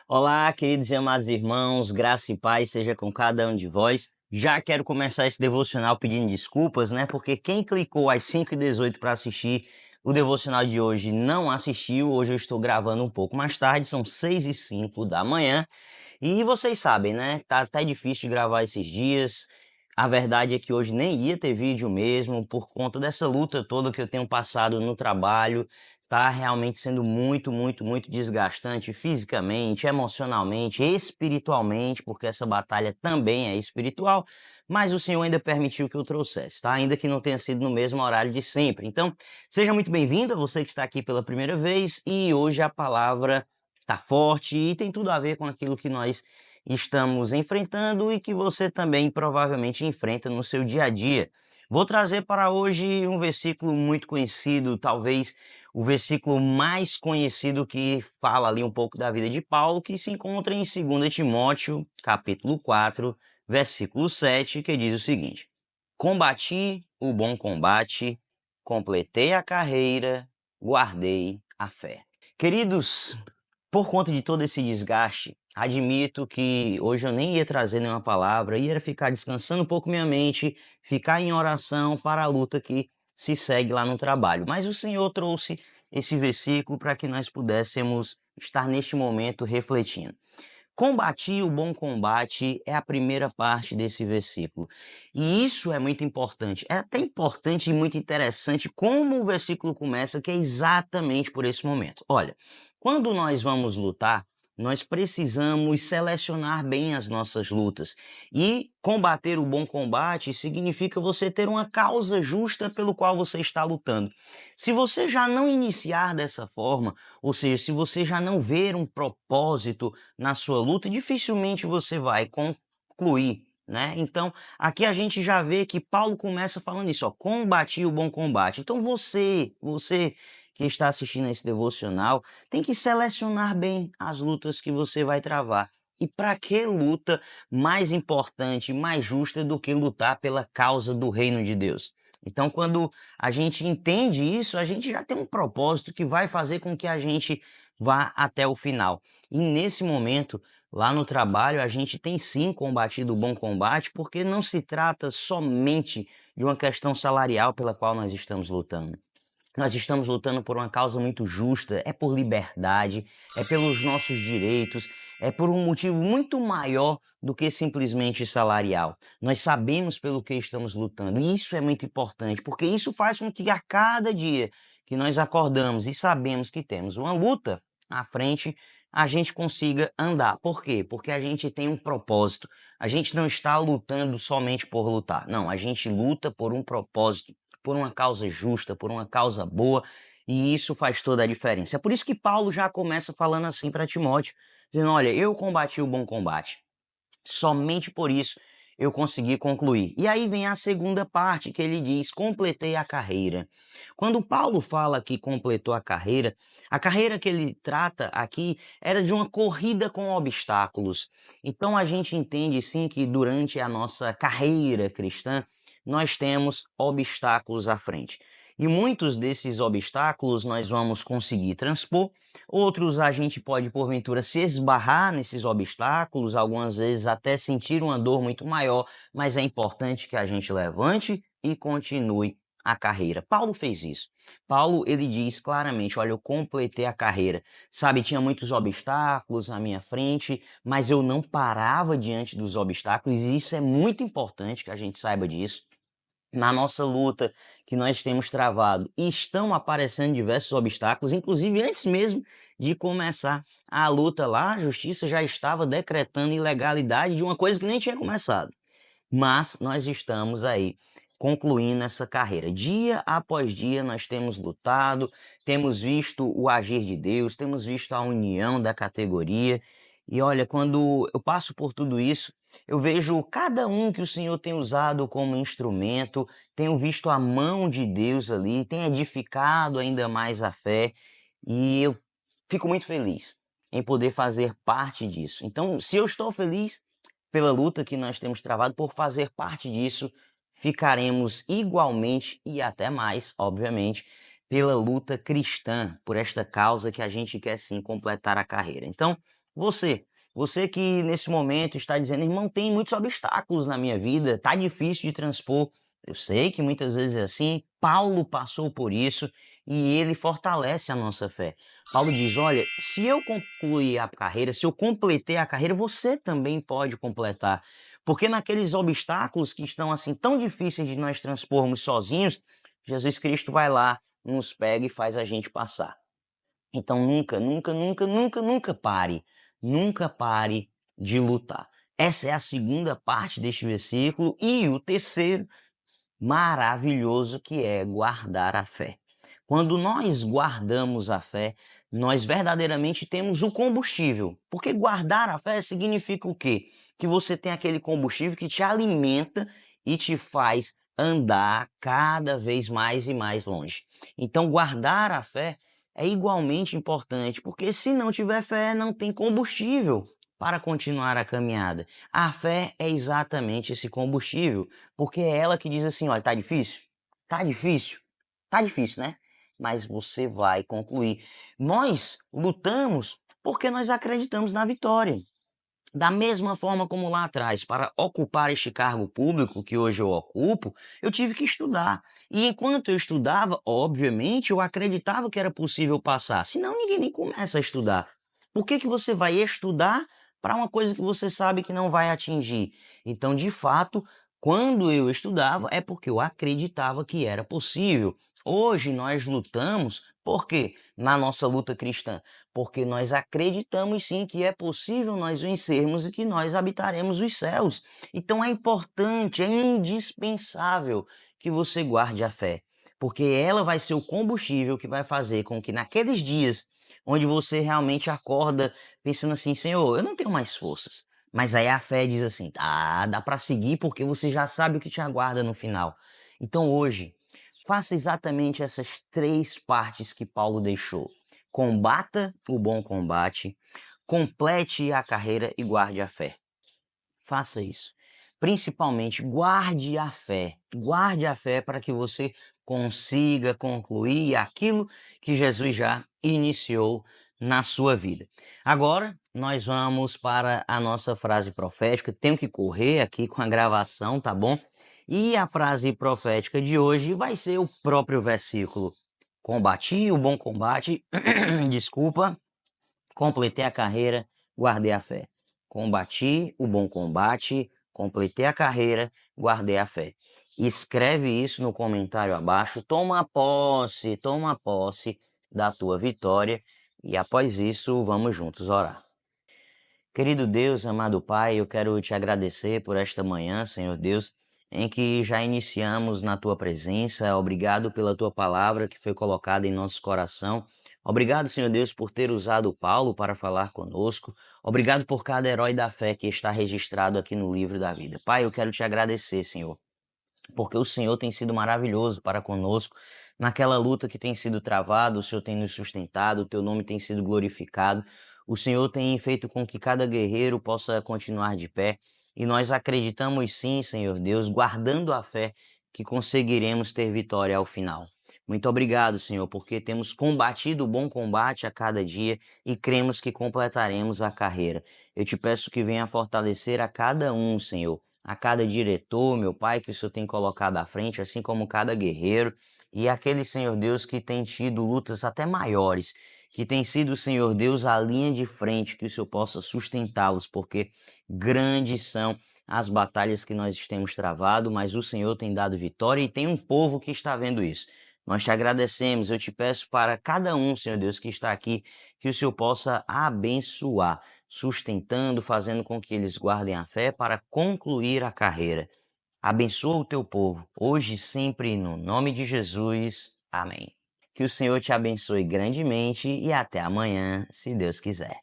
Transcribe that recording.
Olá, queridos e amados irmãos, graça e paz seja com cada um de vós. Já quero começar esse devocional pedindo desculpas, né? Porque quem clicou às 5h18 para assistir o devocional de hoje não assistiu. Hoje eu estou gravando um pouco mais tarde, são 6h05 da manhã. E vocês sabem, né? Tá até difícil de gravar esses dias. A verdade é que hoje nem ia ter vídeo mesmo, por conta dessa luta toda que eu tenho passado no trabalho. Tá realmente sendo muito desgastante fisicamente, emocionalmente, espiritualmente, porque essa batalha também é espiritual, mas o Senhor ainda permitiu que eu trouxesse, tá? Ainda que não tenha sido no mesmo horário de sempre. Então, seja muito bem-vindo, você que está aqui pela primeira vez, e hoje a palavra tá forte e tem tudo a ver com aquilo que nós estamos enfrentando e que você também provavelmente enfrenta no seu dia a dia. Vou trazer para hoje um versículo muito conhecido, talvez o versículo mais conhecido que fala ali um pouco da vida de Paulo, que se encontra em 2 Timóteo, capítulo 4, versículo 7, que diz o seguinte: Combati o bom combate, completei a carreira, guardei a fé. Queridos, por conta de todo esse desgaste, admito que hoje eu nem ia trazer nenhuma palavra, ia ficar descansando um pouco minha mente, ficar em oração para a luta que se segue lá no trabalho. Mas o Senhor trouxe esse versículo para que nós pudéssemos estar neste momento refletindo. Combati o bom combate é a primeira parte desse versículo. E isso é muito importante. É até importante e muito interessante como o versículo começa, que é exatamente por esse momento. Olha, quando nós vamos lutar, nós precisamos selecionar bem as nossas lutas. E combater o bom combate significa você ter uma causa justa pelo qual você está lutando. Se você já não iniciar dessa forma, ou seja, se você já não ver um propósito na sua luta, dificilmente você vai concluir, né? Então, aqui a gente já vê que Paulo começa falando isso, ó, combati o bom combate. Então você que está assistindo esse devocional, tem que selecionar bem as lutas que você vai travar. E para que luta mais importante, mais justa do que lutar pela causa do reino de Deus? Então, quando a gente entende isso, a gente já tem um propósito que vai fazer com que a gente vá até o final. E nesse momento, lá no trabalho, a gente tem sim combatido o bom combate, porque não se trata somente de uma questão salarial pela qual nós estamos lutando. Nós estamos lutando por uma causa muito justa, é por liberdade, é pelos nossos direitos, é por um motivo muito maior do que simplesmente salarial. Nós sabemos pelo que estamos lutando e isso é muito importante, porque isso faz com que a cada dia que nós acordamos e sabemos que temos uma luta à frente, a gente consiga andar. Por quê? Porque a gente tem um propósito. A gente não está lutando somente por lutar. Não, a gente luta por um propósito, por uma causa justa, por uma causa boa, e isso faz toda a diferença. É por isso que Paulo já começa falando assim para Timóteo, dizendo: olha, eu combati o bom combate. Somente por isso eu consegui concluir. E aí vem a segunda parte que ele diz: completei a carreira. Quando Paulo fala que completou a carreira que ele trata aqui era de uma corrida com obstáculos. Então a gente entende sim que durante a nossa carreira cristã nós temos obstáculos à frente. E muitos desses obstáculos nós vamos conseguir transpor, outros a gente pode, porventura, se esbarrar nesses obstáculos, algumas vezes até sentir uma dor muito maior, mas é importante que a gente levante e continue a carreira. Paulo fez isso. Paulo, ele diz claramente: olha, eu completei a carreira. Sabe, tinha muitos obstáculos à minha frente, mas eu não parava diante dos obstáculos, e isso é muito importante que a gente saiba disso. Na nossa luta que nós temos travado, estão aparecendo diversos obstáculos, inclusive antes mesmo de começar a luta lá, a justiça já estava decretando ilegalidade de uma coisa que nem tinha começado. Mas nós estamos aí concluindo essa carreira. Dia após dia nós temos lutado, temos visto o agir de Deus, temos visto a união da categoria. E olha, quando eu passo por tudo isso, eu vejo cada um que o Senhor tem usado como instrumento, tenho visto a mão de Deus ali, tem edificado ainda mais a fé, e eu fico muito feliz em poder fazer parte disso. Então, se eu estou feliz pela luta que nós temos travado, por fazer parte disso, ficaremos igualmente e até mais, obviamente, pela luta cristã, por esta causa que a gente quer sim completar a carreira. Então, Você que nesse momento está dizendo, irmão, tem muitos obstáculos na minha vida, tá difícil de transpor. Eu sei que muitas vezes é assim, Paulo passou por isso e ele fortalece a nossa fé. Paulo diz: olha, se eu concluir a carreira, se eu completei a carreira, você também pode completar. Porque naqueles obstáculos que estão assim tão difíceis de nós transpormos sozinhos, Jesus Cristo vai lá, nos pega e faz a gente passar. Então nunca pare, nunca pare de lutar. Essa é a segunda parte deste versículo e o terceiro maravilhoso que é guardar a fé. Quando nós guardamos a fé, nós verdadeiramente temos o combustível. Porque guardar a fé significa o quê? Que você tem aquele combustível que te alimenta e te faz andar cada vez mais e mais longe. Então, guardar a fé é igualmente importante, porque se não tiver fé, não tem combustível para continuar a caminhada. A fé é exatamente esse combustível, porque é ela que diz assim: olha, tá difícil? Tá difícil? Tá difícil, né? Mas você vai concluir. Nós lutamos porque nós acreditamos na vitória. Da mesma forma como lá atrás, para ocupar este cargo público que hoje eu ocupo, eu tive que estudar. E enquanto eu estudava, obviamente, eu acreditava que era possível passar. Senão ninguém nem começa a estudar. Por que que você vai estudar para uma coisa que você sabe que não vai atingir? Então, de fato, quando eu estudava, é porque eu acreditava que era possível. Hoje nós lutamos, por quê? Na nossa luta cristã, porque nós acreditamos sim que é possível nós vencermos e que nós habitaremos os céus. Então é importante, é indispensável que você guarde a fé, porque ela vai ser o combustível que vai fazer com que naqueles dias onde você realmente acorda pensando assim: Senhor, eu não tenho mais forças. Mas aí a fé diz assim: dá para seguir porque você já sabe o que te aguarda no final. Então hoje, faça exatamente essas três partes que Paulo deixou. Combata o bom combate, complete a carreira e guarde a fé. Faça isso. Principalmente, guarde a fé. Guarde a fé para que você consiga concluir aquilo que Jesus já iniciou na sua vida. Agora, nós vamos para a nossa frase profética. Tenho que correr aqui com a gravação, tá bom? E a frase profética de hoje vai ser o próprio versículo. Combati o bom combate, desculpa, completei a carreira, guardei a fé. Combati o bom combate, completei a carreira, guardei a fé. Escreve isso no comentário abaixo, toma posse da tua vitória e após isso vamos juntos orar. Querido Deus, amado Pai, eu quero te agradecer por esta manhã, Senhor Deus, em que já iniciamos na tua presença. Obrigado pela tua palavra que foi colocada em nosso coração. Obrigado, Senhor Deus, por ter usado Paulo para falar conosco. Obrigado por cada herói da fé que está registrado aqui no livro da vida. Pai, eu quero te agradecer, Senhor, porque o Senhor tem sido maravilhoso para conosco. Naquela luta que tem sido travada, o Senhor tem nos sustentado, o teu nome tem sido glorificado. O Senhor tem feito com que cada guerreiro possa continuar de pé. E nós acreditamos sim, Senhor Deus, guardando a fé, que conseguiremos ter vitória ao final. Muito obrigado, Senhor, porque temos combatido o bom combate a cada dia e cremos que completaremos a carreira. Eu te peço que venha fortalecer a cada um, Senhor, a cada diretor, meu Pai, que o Senhor tem colocado à frente, assim como cada guerreiro, e aquele, Senhor Deus, que tem tido lutas até maiores, que tem sido, Senhor Deus, a linha de frente, que o Senhor possa sustentá-los, porque grandes são as batalhas que nós temos travado, mas o Senhor tem dado vitória e tem um povo que está vendo isso. Nós te agradecemos, eu te peço para cada um, Senhor Deus, que está aqui, que o Senhor possa abençoar, sustentando, fazendo com que eles guardem a fé para concluir a carreira. Abençoa o teu povo, hoje e sempre, no nome de Jesus. Amém. Que o Senhor te abençoe grandemente e até amanhã, se Deus quiser.